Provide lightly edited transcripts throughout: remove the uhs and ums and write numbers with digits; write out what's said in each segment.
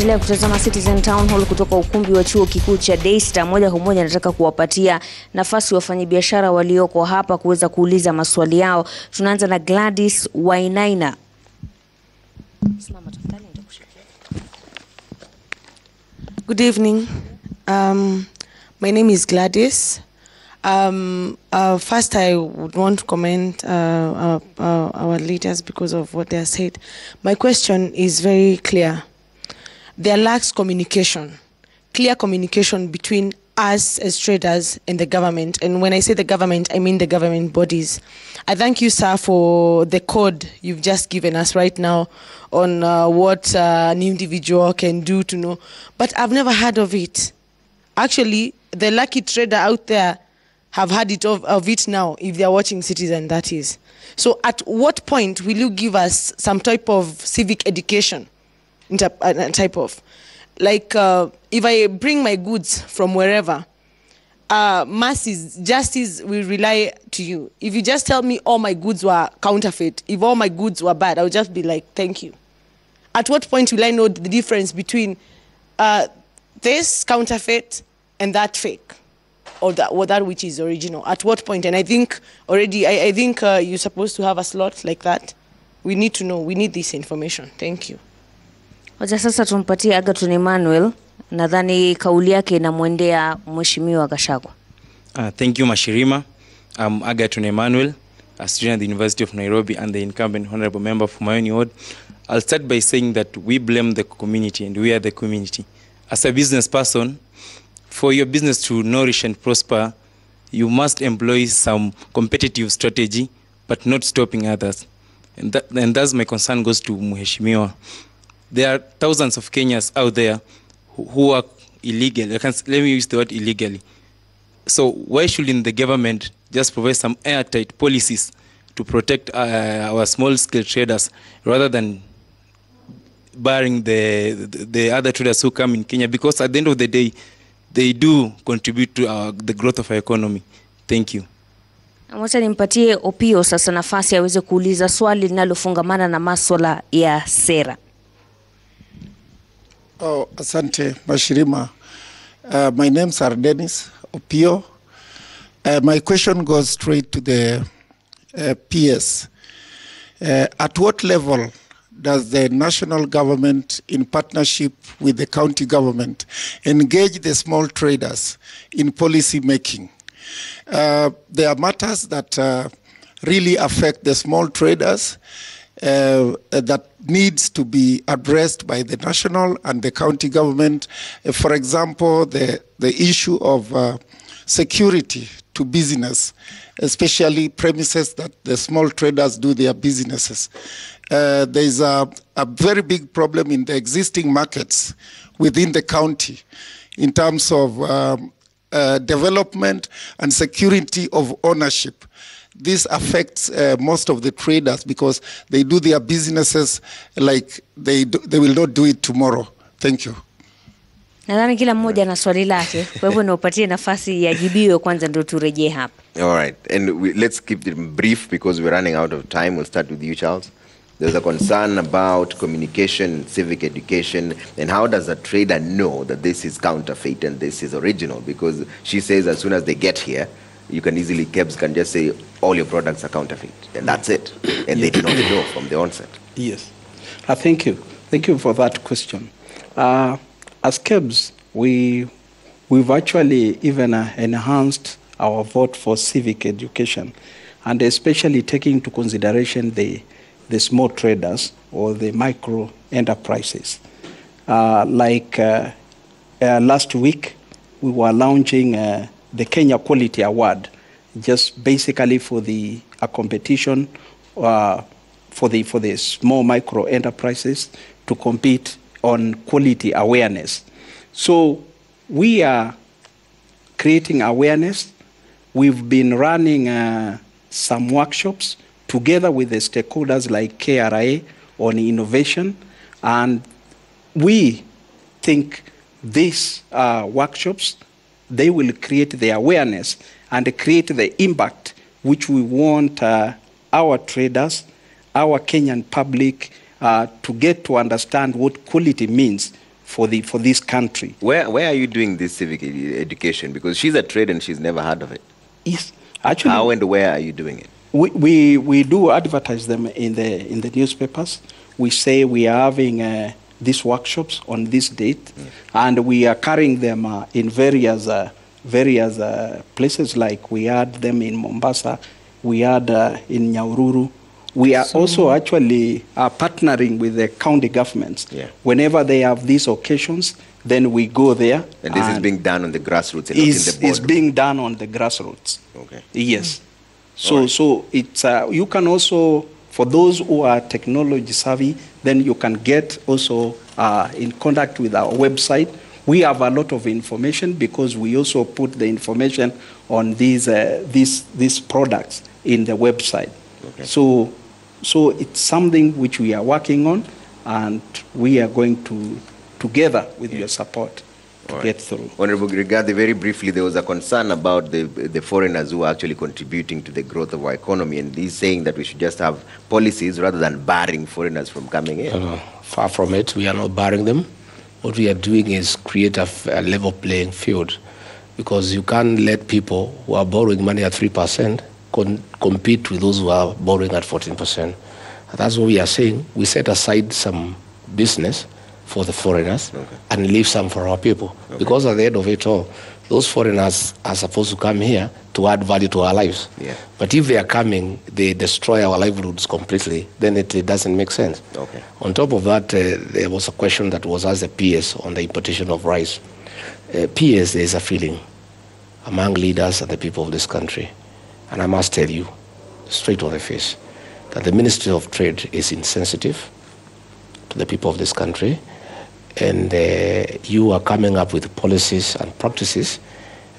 Endelea kutazama Citizen Town Hall kutoka ukumbi wa chuo kikuu cha Daystar. Moja kwa moja nataka kuwapatia nafasi wafanyabiashara walioko hapa kuweza kuuliza maswali yao. Tunaanza na Gladys Wainaina. Good evening. My name is Gladys. First, I would want to commend our leaders because of what they have said. My question is very clear. There lacks communication, clear communication between us as traders and the government. And when I say the government, I mean the government bodies. I thank you, sir, for the code you've just given us right now on what an individual can do to know. But I've never heard of it. Actually, the lucky trader out there have heard of it now, if they're watching Citizen, that is. So at what point will you give us some type of civic education? Type of, like, if I bring my goods from wherever, justice will rely to you. If you just tell me all my goods were counterfeit, if all my goods were bad, I would just be like, thank you. At what point will I know the difference between this counterfeit and that fake, or that which is original? At what point? And I think already, I think you're supposed to have a slot like that. We need to know. We need this information. Thank you. Wacha sasa tumpatie Agathon Emmanuel. Nadhani kauli yake inamwendea Mheshimiwa Gachagua. Thank you, Mashirima. I'm Agathon Emmanuel, a student at the University of Nairobi and the incumbent honorable member for Mayoni Ward. I'll start by saying that we blame the community and we are the community. As a business person, for your business to nourish and prosper, you must employ some competitive strategy, but not stopping others. And thus my concern goes to Mheshimiwa. There are thousands of Kenyans out there who are illegal. Let me use the word illegally. So why shouldn't the government just provide some airtight policies to protect our small-scale traders rather than barring the other traders who come in Kenya? Because at the end of the day, they do contribute to the growth of our economy. Thank you. Wacha nimpatie Opio sasa nafasi aweze kuuliza swali linalofungamana na masuala ya sera. Oh, asante, Mashirima. My name's Dennis Opio. My question goes straight to the PS. At what level does the national government, in partnership with the county government, engage the small traders in policy making? There are matters that really affect the small traders that needs to be addressed by the national and the county government. For example, the issue of security to business, especially premises that the small traders do their businesses. There's a very big problem in the existing markets within the county in terms of development and security of ownership. This affects most of the traders because they do their businesses like they will not do it tomorrow. Thank you. Nadhani kila mmoja na swali lake. Kwa hivyo naupatie nafasi ya jibiwe kwanza ndio turejee hapa. All right. And let's keep it brief because we're running out of time. We'll start with you, Charles. There's a concern about communication, civic education, and how does a trader know that this is counterfeit and this is original? Because she says as soon as they get here, you can easily, KEBS can just say all your products are counterfeit, and that's it. And they do not know from the onset. Yes. Thank you. Thank you for that question. As KEBS, we've actually even enhanced our vote for civic education, and especially taking into consideration the small traders or the micro enterprises. Last week, we were launching the Kenya Quality Award, just basically for a competition for the small micro enterprises to compete on quality awareness. So we are creating awareness. We've been running some workshops together with the stakeholders like KRA on innovation, and we think these workshops, they will create the awareness and create the impact which we want our traders, our Kenyan public to get to understand what quality means for this country. Where are you doing this civic education? Because she's a trade and she's never heard of it. Yes, actually, how and where are you doing it? We do advertise them in the newspapers. We say we are having these workshops on this date, and we are carrying them in various places. Like we had them in Mombasa, we had in Nyahururu. We are also actually partnering with the county governments. Yeah. Whenever they have these occasions, then we go there. And this is being done on the grassroots and not in the board? It's being done on the grassroots. Okay. Yes. So it's you can also, for those who are technology savvy, then you can get also in contact with our website. We have a lot of information because we also put the information on these products in the website. Okay. So it's something which we are working on, and we are going to, together with your support, to get through. Honorable Grigadi, very briefly, there was a concern about the foreigners who are actually contributing to the growth of our economy, and he's saying that we should just have policies rather than barring foreigners from coming in. Far from it. We are not barring them. What we are doing is create a level playing field, because you can't let people who are borrowing money at 3% compete with those who are borrowing at 14%. That's what we are saying. We set aside some business for the foreigners and leave some for our people. Because at the end of it all, those foreigners are supposed to come here to add value to our lives. Yeah. But if they are coming, they destroy our livelihoods completely, then it doesn't make sense. Okay. On top of that, there was a question that was asked the PS on the importation of rice. PS, there is a feeling among leaders and the people of this country, and I must tell you, straight on the face, that the Ministry of Trade is insensitive to the people of this country, and you are coming up with policies and practices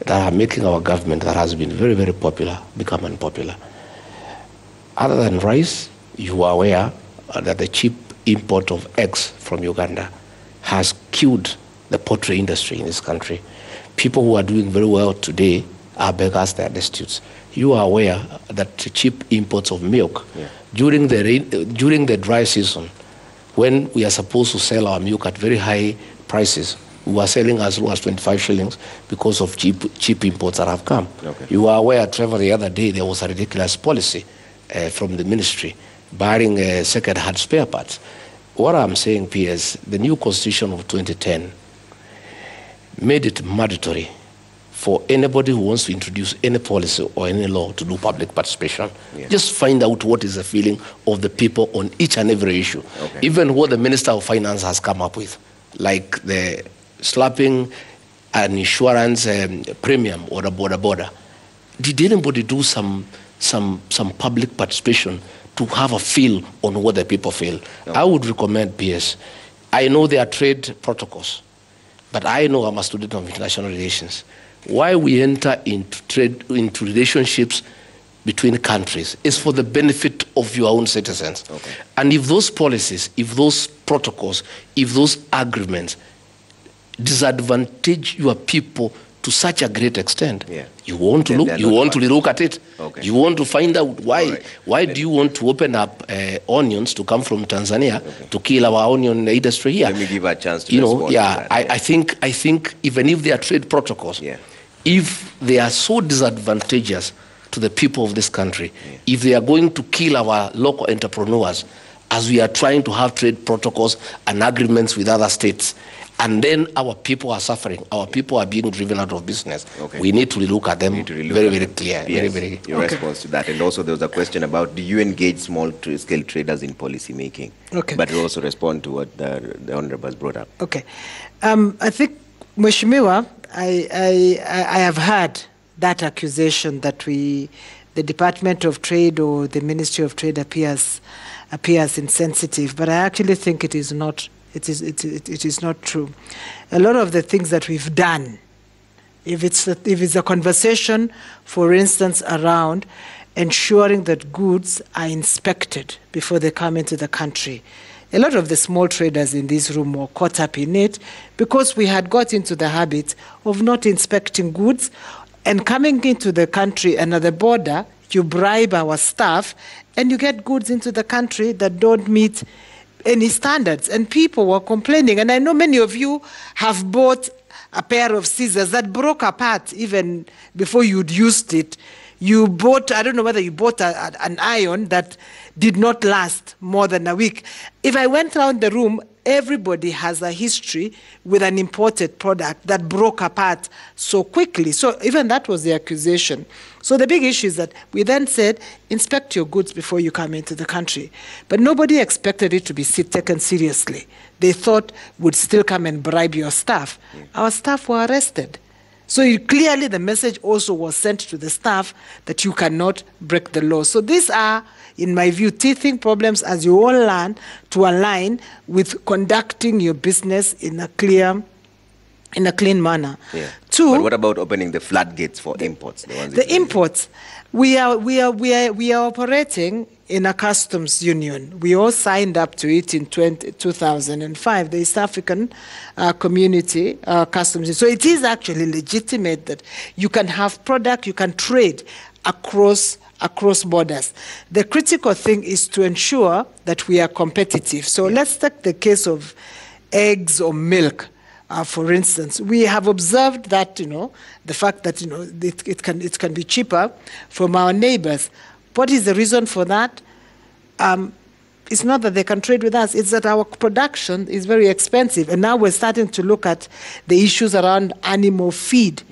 that are making our government, that has been very, very popular, become unpopular. Other than rice, you are aware that the cheap import of eggs from Uganda has killed the poultry industry in this country. People who are doing very well today are beggars, they are destitutes. You are aware that the cheap imports of milk during the dry season, when we are supposed to sell our milk at very high prices, we are selling as low as 25 shillings because of cheap imports that have come. Okay. You are aware, Trevor, the other day there was a ridiculous policy from the ministry barring second-hand spare parts. What I'm saying, PS, the new constitution of 2010 made it mandatory for anybody who wants to introduce any policy or any law to do public participation. Yeah. Just find out what is the feeling of the people on each and every issue. Okay. Even what the Minister of Finance has come up with, like the slapping an insurance premium or a border. Did anybody do some public participation to have a feel on what the people feel? No. I would recommend PS. I know there are trade protocols, but I know I'm a student of international relations. Why we enter into relationships between countries is for the benefit of your own citizens. Okay. And if those policies, if those protocols, if those agreements disadvantage your people to such a great extent, you want to look at it. Okay. You want to find out why. Right. Why do you want to open up onions to come from Tanzania to kill our onion industry here? Let me give a chance to respond to that. I think even if there are trade protocols, if they are so disadvantageous to the people of this country, if they are going to kill our local entrepreneurs, as we are trying to have trade protocols and agreements with other states, and then our people are suffering, our people are being driven out of business, we need to look at them very clear. Yes, very your response to that. And also there was a question about, do you engage small-scale traders in policy making? Okay. But we'll also respond to what the Honorable has brought up. Okay. I think, Mheshimiwa, I have heard that accusation that the Department of Trade or the Ministry of Trade appears insensitive, but I actually think it is not. It is not true. A lot of the things that we've done, if it's a conversation, for instance, around ensuring that goods are inspected before they come into the country, a lot of the small traders in this room were caught up in it because we had got into the habit of not inspecting goods, and coming into the country and at the border, you bribe our staff and you get goods into the country that don't meet any standards, and people were complaining. And I know many of you have bought a pair of scissors that broke apart even before you'd used it. You bought, I don't know whether you bought an iron that did not last more than a week. If I went around the room, everybody has a history with an imported product that broke apart so quickly. So even that was the accusation. So the big issue is that we then said, inspect your goods before you come into the country. But nobody expected it to be taken seriously. They thought we'd still come and bribe your staff. Our staff were arrested. So clearly the message also was sent to the staff that you cannot break the law. So these are, in my view, teething problems as you all learn to align with conducting your business in a clean manner. Yeah. Two, but what about opening the floodgates for imports? The imports, we are operating in a customs union. We all signed up to it in 2005, the East African Community Customs Union. So it is actually legitimate that you can have product, you can trade across borders. The critical thing is to ensure that we are competitive. So let's take the case of eggs or milk. For instance, we have observed that, the fact that, it can be cheaper from our neighbors. What is the reason for that? It's not that they can trade with us, it's that our production is very expensive. And now we're starting to look at the issues around animal feed,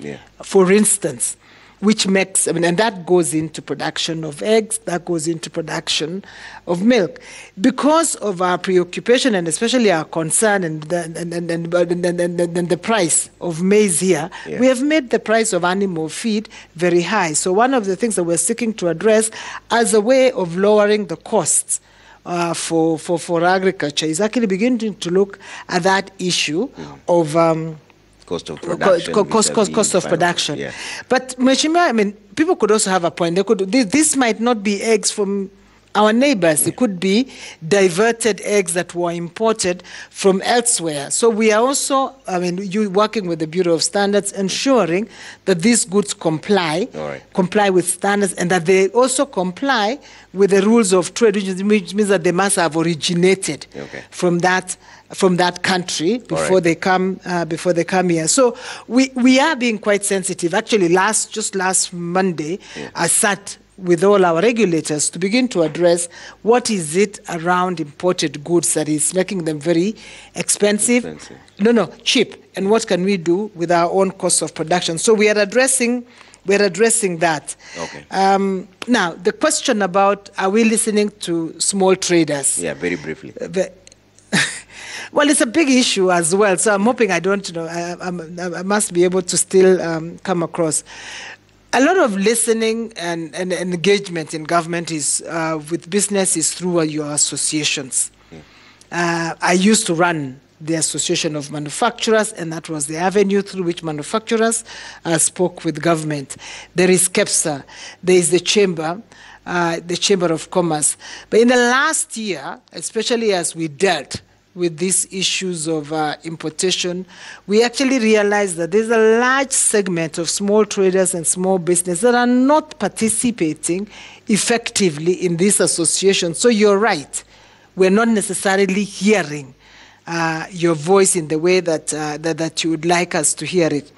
for instance, which makes, and that goes into production of eggs, that goes into production of milk. Because of our preoccupation and especially our concern and the price of maize here, we have made the price of animal feed very high. So one of the things that we're seeking to address as a way of lowering the costs for agriculture is actually beginning to look at that issue of cost of production. Cost of production. Yeah. But Mheshimiwa, people could also have a point. This might not be eggs from our neighbors. It could be diverted eggs that were imported from elsewhere. So we are also, you working with the Bureau of Standards, ensuring that these goods comply with standards, and that they also comply with the rules of trade, which means that they must have originated from that country before they come here. So we are being quite sensitive. Actually, just last Monday, I sat with all our regulators to begin to address what is it around imported goods that is making them very expensive. Cheap. And what can we do with our own cost of production? So we are addressing that. Now, the question about, are we listening to small traders? Yeah, very briefly. Well, it's a big issue as well. So I'm hoping I must be able to still come across. A lot of listening and engagement in government is with business is through your associations. I used to run the Association of Manufacturers, and that was the avenue through which manufacturers spoke with government. There is KEPSA, there is the Chamber of Commerce. But in the last year, especially as we dealt with these issues of importation, we actually realized that there's a large segment of small traders and small business that are not participating effectively in this association. So you're right. We're not necessarily hearing your voice in the way that you would like us to hear it.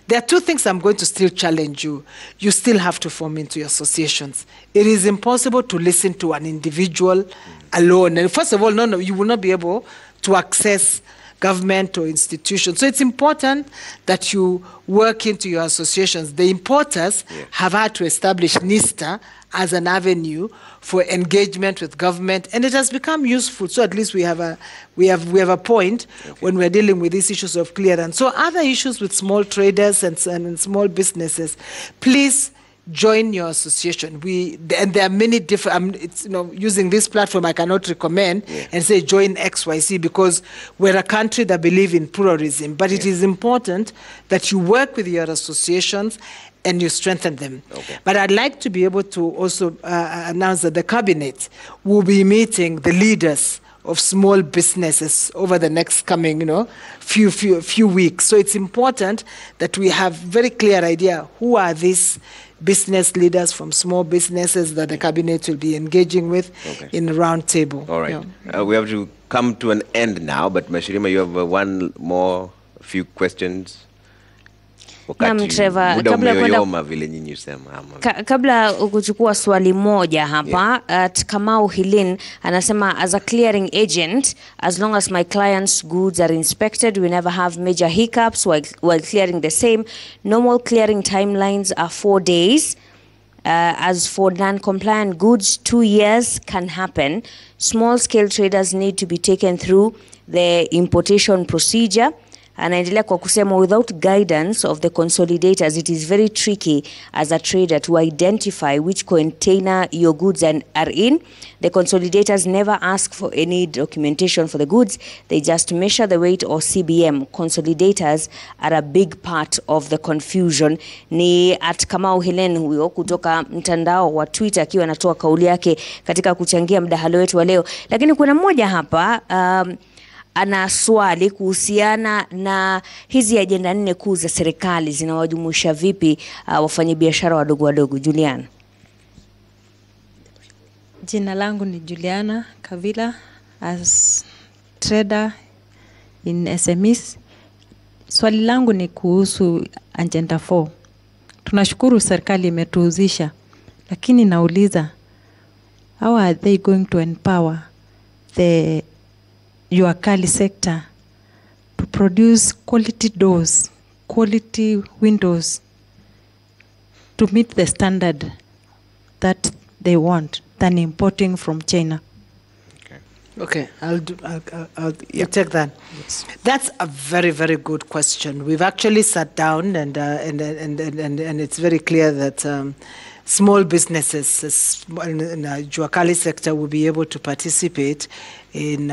There are two things I'm going to still challenge you. You still have to form into your associations. It is impossible to listen to an individual alone. And first of all, you will not be able to access government or institutions. So it's important that you work into your associations. The importers have had to establish NISTA as an avenue for engagement with government, and it has become useful. So at least we have a point when we're dealing with these issues of clearance. So other issues with small traders and small businesses, please join your association. And there are many different, using this platform, I cannot recommend and say join XYZ, because we're a country that believes in pluralism. But it is important that you work with your associations and you strengthen them. But I'd like to be able to also announce that the cabinet will be meeting the leaders of small businesses over the next coming, few weeks. So it's important that we have very clear idea who are these business leaders from small businesses that the cabinet will be engaging with in a round table. All right. We have to come to an end now, but Mashirima, you have one more, few questions. Trevor, kabla kuchukua swali moja hapa, Kamau Hilin anasema, as a clearing agent, as long as my clients' goods are inspected, we never have major hiccups while clearing the same. Normal clearing timelines are 4 days. As for non-compliant goods, 2 years can happen. Small-scale traders need to be taken through the importation procedure. Anaendelea kwa kusema, without guidance of the consolidators, it is very tricky as a trader to identify which container your goods are in. The consolidators never ask for any documentation for the goods. They just measure the weight or CBM. Consolidators are a big part of the confusion. Ni Kamau Helen huyo kutoka mtandao wa Twitter akiwa anatoa kauli yake katika kuchangia mdahalo wetu wa leo. Lakini kuna mmoja hapa ana swali kuhusiana na hizi ajenda 4 kuu za serikali zinawajumuisha vipi wafanyabiashara wadogo wadogo. Juliana. Jina langu ni Juliana Kavila, as trader in SMEs. Swali langu ni kuhusu agenda 4. Tunashukuru serikali imetuhusisha, lakini nauliza, how are they going to empower the Juakali sector to produce quality doors, quality windows to meet the standard that they want than importing from China? Okay, I'll take that. Yes. That's a very, very good question. We've actually sat down and it's very clear that small businesses in the Juakali sector will be able to participate in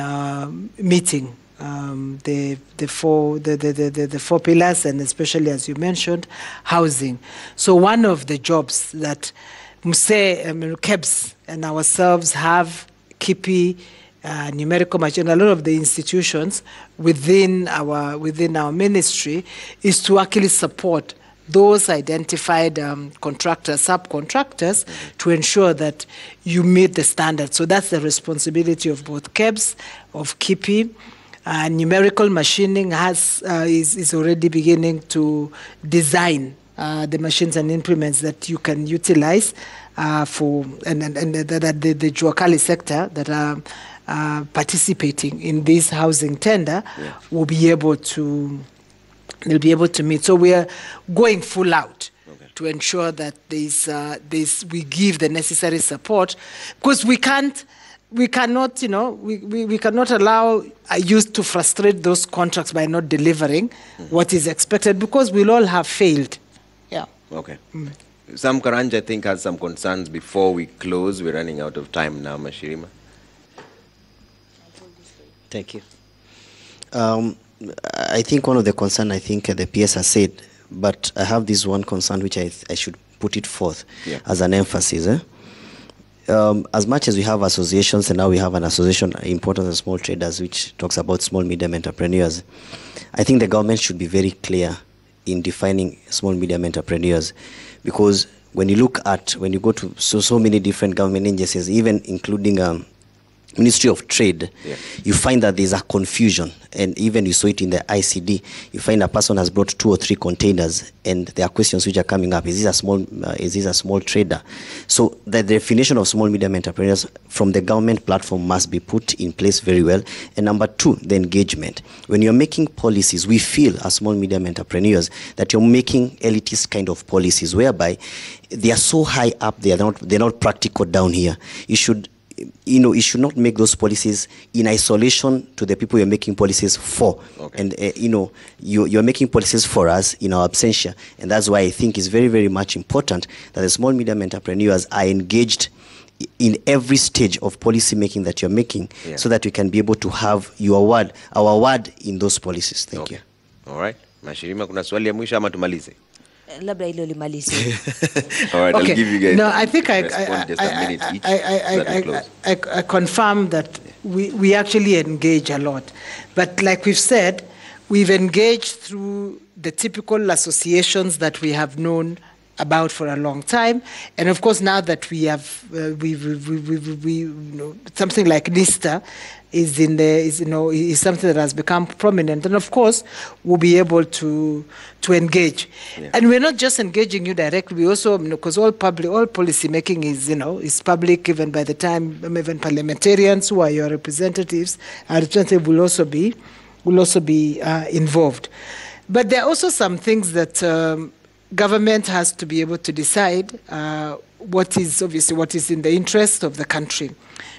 meeting the four pillars, and especially, as you mentioned, housing. So one of the jobs that KEBS and ourselves have, KIPI, numerical machine, a lot of the institutions within our ministry, is to actually support those identified contractors, subcontractors, to ensure that you meet the standards. So that's the responsibility of both KEBS, of KIPI. Numerical machining is already beginning to design the machines and implements that you can utilize for the Juakali sector that are participating in this housing tender will be able to. They'll be able to meet. So we are going full out to ensure that we give the necessary support, because we cannot allow youth to frustrate those contracts by not delivering what is expected, because we'll all have failed. Yeah. Okay. Sam Karanja, I think, has some concerns before we close. We're running out of time now, Mashirima. Thank you. I think one of the concerns, the PS has said, but I have this one concern which I should put it forth as an emphasis. As much as we have associations, and now we have an association, Importance of Small Traders, which talks about small, medium entrepreneurs, I think the government should be very clear in defining small, medium entrepreneurs, because when you go to so many different government agencies, even including Ministry of Trade, you find that there's a confusion, and even you saw it in the ICD. You find a person has brought 2 or 3 containers, and there are questions which are coming up. Is this a small trader? So the definition of small medium entrepreneurs from the government platform must be put in place very well. And number 2, the engagement. When you're making policies, we feel as small medium entrepreneurs that you're making elitist kind of policies whereby they are so high up there, they're not practical down here. You should not make those policies in isolation to the people you're making policies for. And, you're making policies for us in our absentia. And that's why I think it's very, very much important that the small, medium entrepreneurs are engaged in every stage of policy making that you're making, so that we can be able to have our word in those policies. Thank you. All right. Mashirima, kuna swali ya mwisho ama tumalize? Labda hilo limalize. All right, I'll give you guys. No, I think I confirm that we actually engage a lot. But like we've said, we've engaged through the typical associations that we have known about for a long time. And of course, now that we have something like NISTA is something that has become prominent, and of course we'll be able to engage. Yeah. And we're not just engaging you directly. We also, because all policy making is public. Even by the time even parliamentarians who are your representatives will also be involved. But there are also some things that government has to be able to decide what is in the interest of the country.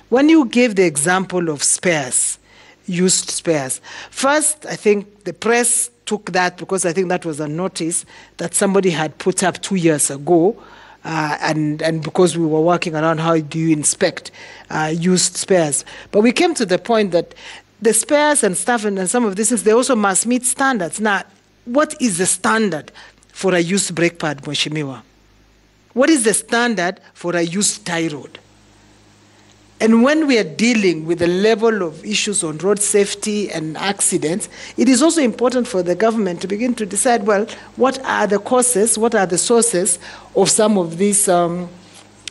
When you gave the example of spares, used spares, first I think the press took that because I think that was a notice that somebody had put up 2 years ago, and because we were working around how do you inspect used spares. But we came to the point that the spares and stuff and some of these things, they also must meet standards. Now, what is the standard for a used brake pad, Mheshimiwa? What is the standard for a used tie rod? And when we are dealing with the level of issues on road safety and accidents, it is also important for the government to begin to decide, well, what are the causes, what are the sources of some of these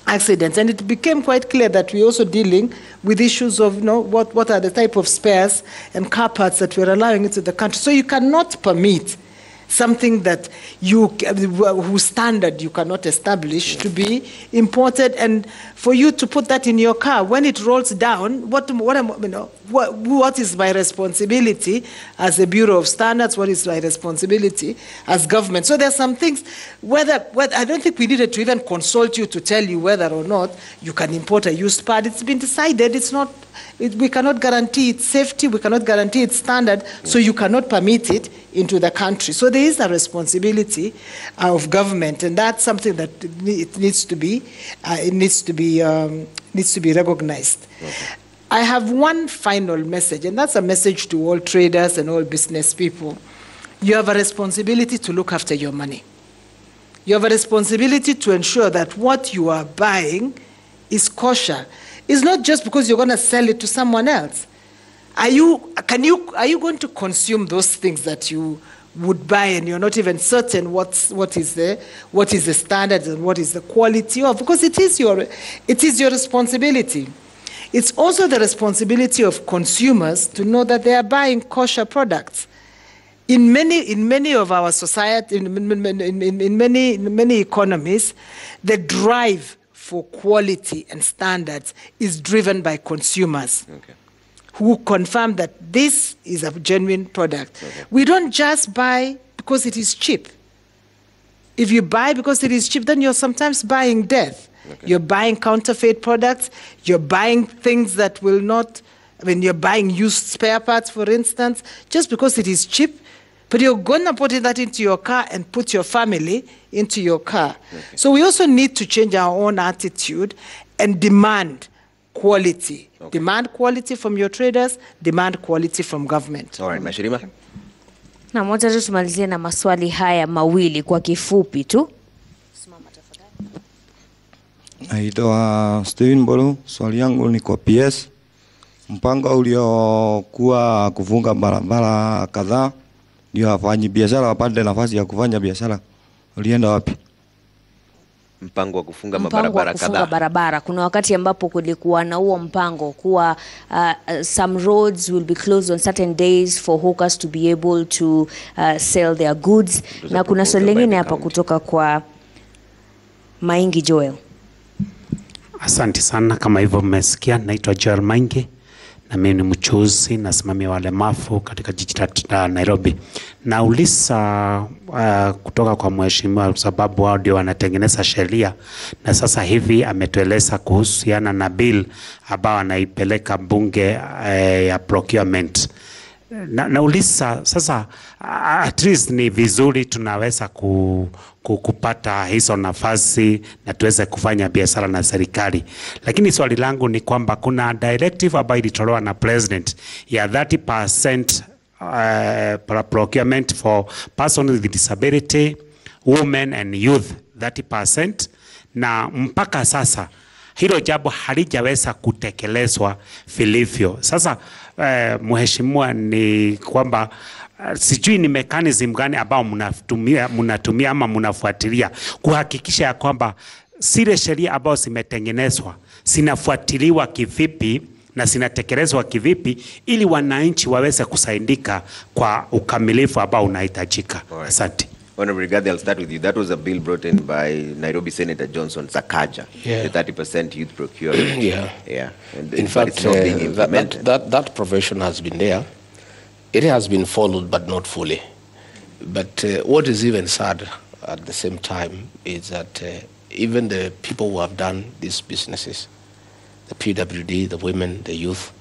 accidents? And it became quite clear that we're also dealing with issues of what are the type of spares and car parts that we're allowing into the country. So you cannot permit something that whose standard you cannot establish to be imported, and for you to put that in your car, when it rolls down, what is my responsibility as a Bureau of Standards? What is my responsibility as government? So there are some things, whether I don't think we needed to even consult you to tell you whether or not you can import a used pad. It's been decided. It's not. We cannot guarantee its safety, we cannot guarantee its standard, so you cannot permit it into the country. So there is a responsibility of government, and that's something that it needs to be recognized. Okay. I have one final message, and that's a message to all traders and all business people. You have a responsibility to look after your money. You have a responsibility to ensure that what you are buying is kosher. It's not just because you're going to sell it to someone else. Are you going to consume those things that you would buy and you're not even certain what is the standard and what is the quality of? Because it is your responsibility. It's also the responsibility of consumers to know that they are buying kosher products. In many of our society, in many economies, the drive for quality and standards is driven by consumers who confirm that this is a genuine product. Okay. We don't just buy because it is cheap. If you buy because it is cheap, then you're sometimes buying death. Okay. You're buying counterfeit products. You're buying things that will not, you're buying used spare parts, for instance, just because it is cheap. But you're going to put that into your car and put your family into your car. Okay. So we also need to change our own attitude and demand quality. Okay. Demand quality from your traders, demand quality from government. All right, Mashirima. Na moja tu tumalizie na maswali haya mawili kwa kifupi tu. Naitwa Steven Bolu, swali yangu ni kwa PS. Mpango uliokuwa kufunga barabara kadhaa ndio wafanyi biashara wapate nafasi ya kufanya biashara, ulienda wapi? Mpango wa kufunga barabara kadhaa. Barabara. Kuna wakati ambapo kulikuwa na huo mpango kuwa some roads will be closed on certain days for hawkers to be able to sell their goods. Na kuna swali lingine hapa kutoka kwa Maingi Joel. Asante sana, kama hivyo mmesikia, naitwa Joel Maingi na mimi ni mchuuzi, nasimamia walemavu katika jiji la Nairobi. Nauliza kutoka kwa mheshimiwa kwa sababu wao ndio wanatengeneza sheria, na sasa hivi ametueleza kuhusiana na bill ambao anaipeleka bunge ya procurement. Nauliza sasa, at least ni vizuri tunaweza kupata hizo nafasi na tuweze kufanya biashara na serikali. Lakini swali langu ni kwamba kuna directive ambayo ilitolewa na president ya 30% procurement for persons with disability, women and youth, 30%, na mpaka sasa hilo jambo halijaweza kutekelezwa vilivyo. Sasa mheshimiwa, ni kwamba sijui ni mechanism gani ambao mnatumia ama mnafuatilia kuhakikisha ya kwamba zile sheria ambao zimetengenezwa zinafuatiliwa kivipi na zinatekelezwa kivipi ili wananchi waweze kusaidika kwa ukamilifu ambao unahitajika. Asante. Honorable Rigathi, I'll start with you. That was a bill brought in by Nairobi Senator Johnson Sakaja, the 30% youth procurement. Yeah. And in fact, it's not being implemented. that provision has been there. It has been followed, but not fully. But what is even sad at the same time is that even the people who have done these businesses, the PWD, the women, the youth,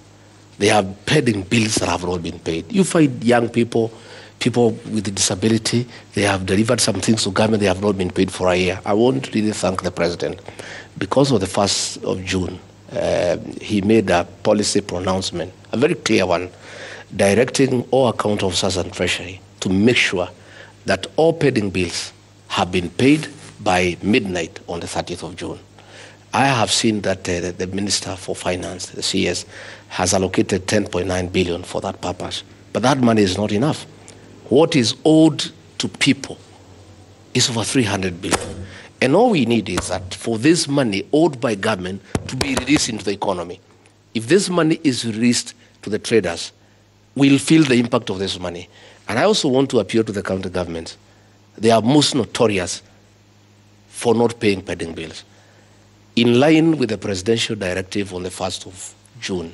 they have pending bills that have not been paid. You find young people with a disability, they have delivered some things to government, they have not been paid for a year. I want to really thank the President. Because of the 1st of June, he made a policy pronouncement, a very clear one, directing all account officers and treasury to make sure that all pending bills have been paid by midnight on the 30th of June. I have seen that the Minister for Finance, the CS, has allocated 10.9 billion for that purpose. But that money is not enough. What is owed to people is over 300 billion. And all we need is that for this money owed by government to be released into the economy. If this money is released to the traders, we'll feel the impact of this money. And I also want to appeal to the county governments. They are most notorious for not paying pending bills. In line with the presidential directive on the 1st of June,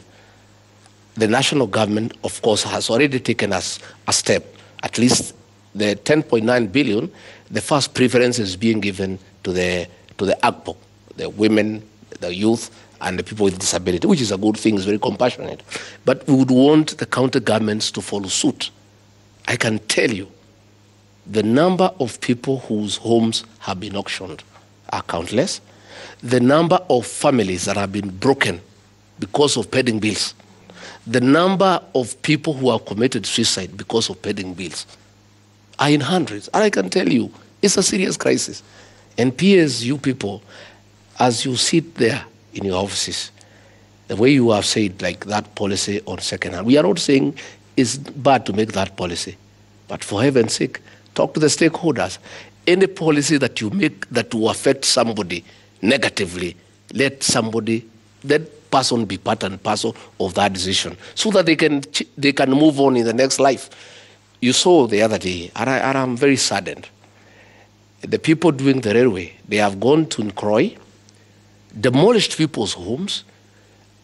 the national government, of course, has already taken us a step. At least the 10.9 billion, the first preference is being given to the AGPO, the women, the youth, and the people with disability, which is a good thing, it's very compassionate. But we would want the county governments to follow suit. I can tell you, the number of people whose homes have been auctioned are countless. The number of families that have been broken because of pending bills. The number of people who have committed suicide because of pending bills are in hundreds. And I can tell you, it's a serious crisis. And PS, you people, as you sit there in your offices, the way you have said, like that policy on second hand, we are not saying it's bad to make that policy. But for heaven's sake, talk to the stakeholders. Any policy that you make that will affect somebody negatively, let that person be part and parcel of that decision so that they can move on in the next life. You saw the other day, and I'm very saddened. The people doing the railway, they have gone to Nkroy, demolished people's homes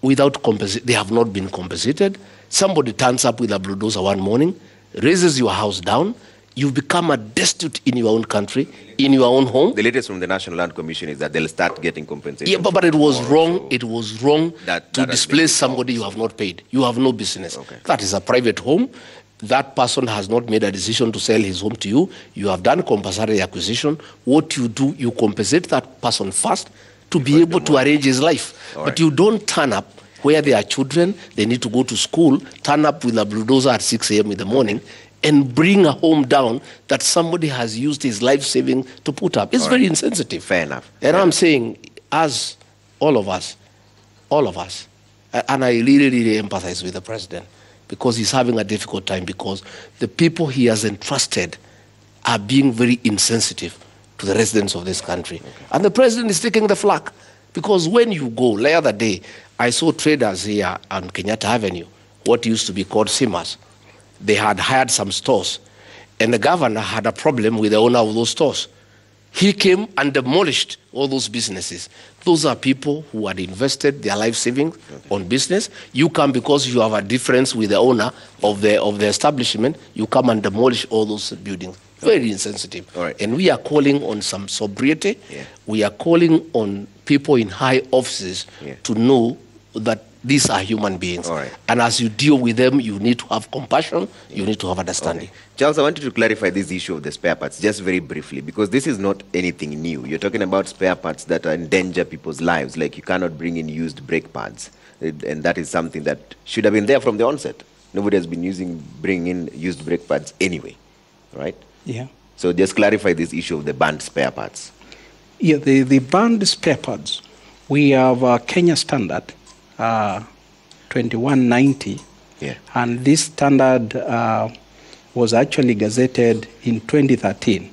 without compensation. They have not been compensated. Somebody turns up with a bulldozer one morning, raises your house down. You become a destitute in your own country, in your own home. The latest from the National Land Commission is that they'll start getting compensation. Yeah, but it was wrong. It was wrong to displace somebody you have not paid. You have no business. Okay. That is a private home. That person has not made a decision to sell his home to you. You have done compulsory acquisition. What you do, you compensate that person first to be able to arrange his life. But you don't turn up where there are children, they need to go to school, turn up with a bulldozer at 6 a.m. in the morning, and bring a home down that somebody has used his life saving to put up. It's very insensitive. Fair enough. And I'm saying, as all of us, and I really, really empathize with the president because he's having a difficult time because the people he has entrusted are being very insensitive to the residents of this country. And the president is taking the flak because when you go, the other day, I saw traders here on Kenyatta Avenue, what used to be called Simas. They had hired some stores, and the governor had a problem with the owner of those stores. He came and demolished all those businesses. Those are people who had invested their life savings on business. You come because you have a difference with the owner of the establishment. You come and demolish all those buildings. Very insensitive. And we are calling on some sobriety. We are calling on people in high offices to know that these are human beings. And as you deal with them, you need to have compassion, you need to have understanding. Charles, I wanted to clarify this issue of the spare parts, just very briefly, because this is not anything new. You're talking about spare parts that endanger people's lives, like you cannot bring in used brake pads. And that is something that should have been there from the onset. Nobody has been bringing in used brake pads anyway, right? Yeah. So just clarify this issue of the banned spare parts. Yeah, the banned spare parts, we have Kenya standard, 2190, and this standard was actually gazetted in 2013.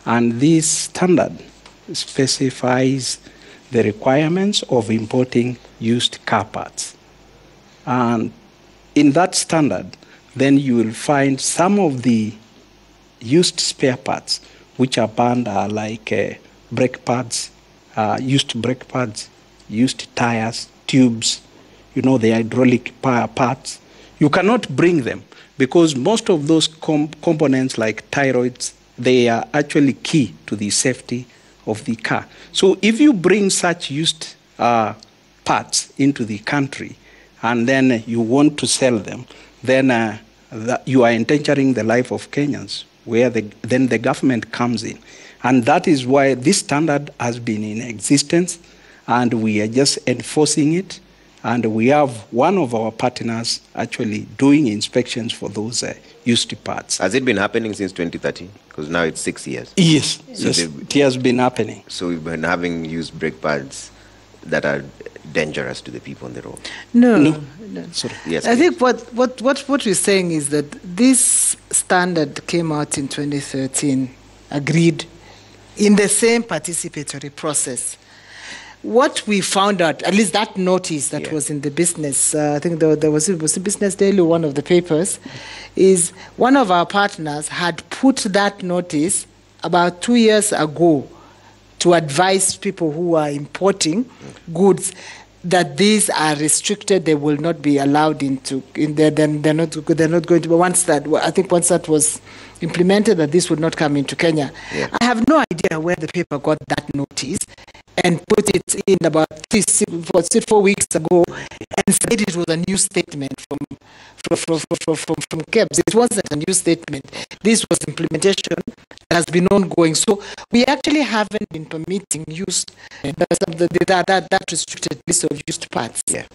And this standard specifies the requirements of importing used car parts. And in that standard, then you will find some of the used spare parts which are banned are like brake pads, used brake pads, used tires, tubes, the hydraulic parts. You cannot bring them because most of those components like thyroids, they are actually key to the safety of the car. So if you bring such used parts into the country and then you want to sell them, then you are endangering the life of Kenyans, where then the government comes in. And that is why this standard has been in existence, and we are just enforcing it. And we have one of our partners actually doing inspections for those used parts. Has it been happening since 2013? Because now it's 6 years. Yes, so yes, it has been happening. So we've been having used brake pads that are dangerous to the people on the road. No. Sorry. Yes, I think what we're saying is that this standard came out in 2013, agreed in the same participatory process. What we found out, at least that notice that was in the business, I think there was a Business Daily, one of the papers, is one of our partners had put that notice about 2 years ago to advise people who are importing goods that these are restricted, they will not be allowed into. Then they're not going to. But once that was implemented, that this would not come into Kenya. Yeah. I have no idea where the paper got that notice and put it in about 4 weeks ago, and said it was a new statement from KEBS. It wasn't a new statement. This was implementation that has been ongoing. So we actually haven't been permitting use that restricted list of used parts. Yeah.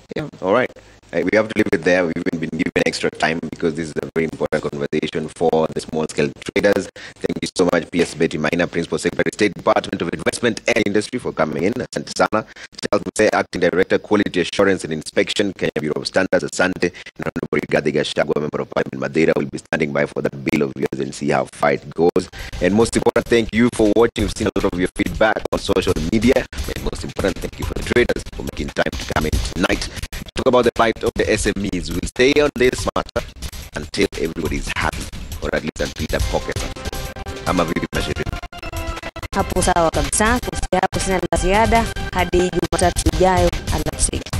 All right. We have to leave it there. We've been given extra time because this is a very important conversation for the small-scale traders. Thank you so much, PS Betty Maina, Principal Secretary, State Department of Investment and Industry, for coming in. Asante sana. Charles Muse, Acting Director, Quality Assurance and Inspection, Kenya Bureau of Standards. Asante. And Honorable Rigathi Gachagua, Member of Parliament, Madeira, will be standing by for that bill of yours and see how far it goes. And most important, thank you for watching. We've seen a lot of your feedback on social media. And most important, thank you for the traders for making time to come in tonight. Talk about the plight of the SMEs. We'll stay on this matter until everybody is happy, or at least until the pockets are full. Ama vipi Mashiri? Hapo sawa kabisa. Kufikia hapo sina la ziada hadi Jumatatu ijayo. Alasiri.